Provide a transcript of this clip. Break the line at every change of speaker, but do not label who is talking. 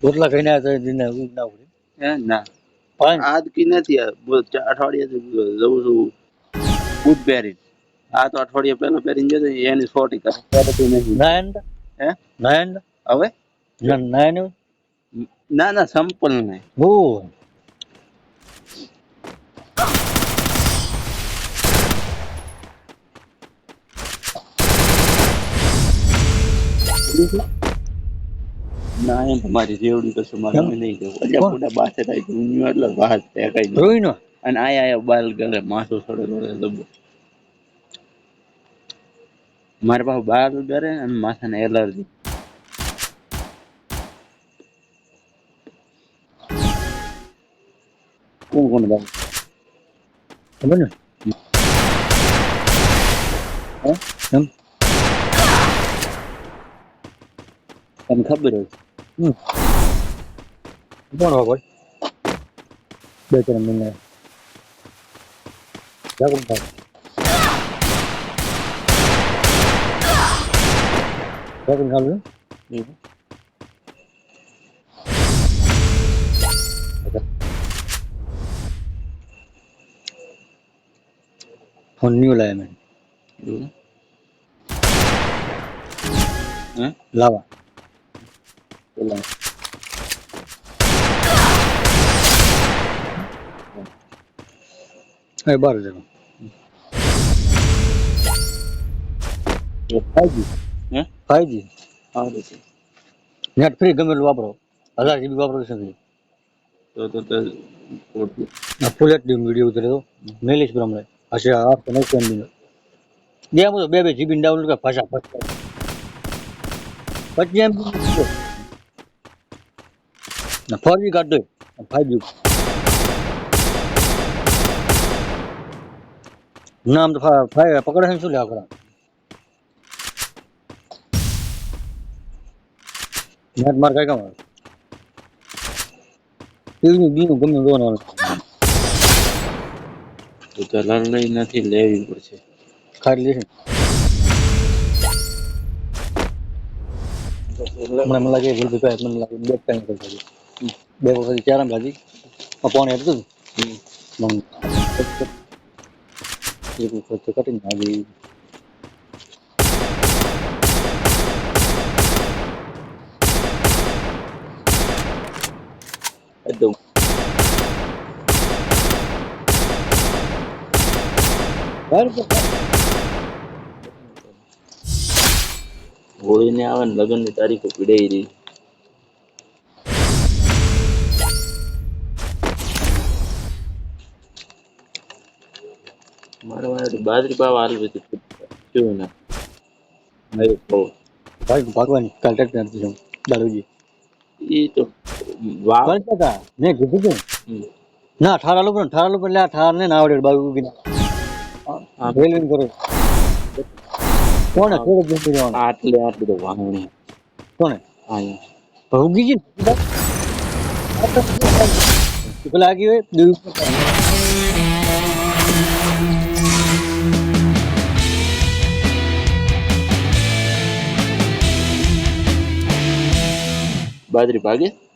રોટલા ખાઈને આવ્યા તો દિને ઊંઘ ના ઉડી.
હે ના
પાણી
આજ કી નથી આ અઠવાડિયાથી જવું છું બૂટ પહેરી આ તો અઠવાડિયા પહેલા પહેરીને જતો એની સોટી કરે નહીં
નાયન
હે
નાયન
હવે
નાયન
ના ના સંપલ નહીં
ઓ
ના એમ તમારી જેવડી કશું મારે નહીં જવું એટલે મોટા બાસે થાય ધૂન્યું એટલે બહાર ફેંકાઈ ગયું
રોઈ નો
અને આયા બાલ ગલે માથું છોડે લબો મારા પાસે બાલ ગરે અને માથાને એલર્જી કોણ બાલ
ખબર ને એમ
તમને ખબર હોય
કોણ હોય બે ત્રણ મહિના જાગું થાય જાગું ચાલુ ફોન ન્યુ લાયા મેં લાવા
પેલા
એ 12 જણો 5G
હે
5G
સારું છે
નેટ ફ્રી ગમે એટલું વાપરો 1000 GB વાપરો નથી
તો
ફૂલ એચડી વિડીયો ઉતરે તો મેલીશ પ્રમાણે હશે 890 MB બે આમ તો 2 GB ડાઉનલોડ કર ભાષા 25 MB ના 4G કાઢ દો 5G નામ તો પકડે છે શું લેવા કરા નેટ માર કઈ કામ આવે ટીવી બીનું ગમે જોવાનું
તો ચલાણ લઈ નથી લેવી પડશે
ખાઈ લેશે મને લાગે જલ્દી પાય મને લાગે બે ટાઈમ કરી બે વખત ચાર ભાજી પાણી હતું મમ એક વખત કટીને આવી
એકદમ હોળી ને આવે ને લગ્ન ની તારીખો પીડાઈ રહી મારા બાજરી પાવા હાલ શું ના
ભાઈ ભગવાન કાલ ટ્રેક્ટર નથી જવું દારૂજી
એ તો વાવ
હતા મેં કીધું તું ના ઠારા લોકો એટલે આ ઠાર ને ના આવડે બાજુ ઉગી રેલવે કરો કોને થોડું જતું રહેવાનું
આટલી તો વાવણી
કોને
અહીંયા
ઉગી ગઈ પેલા આગી હોય
બાજરી ભાગે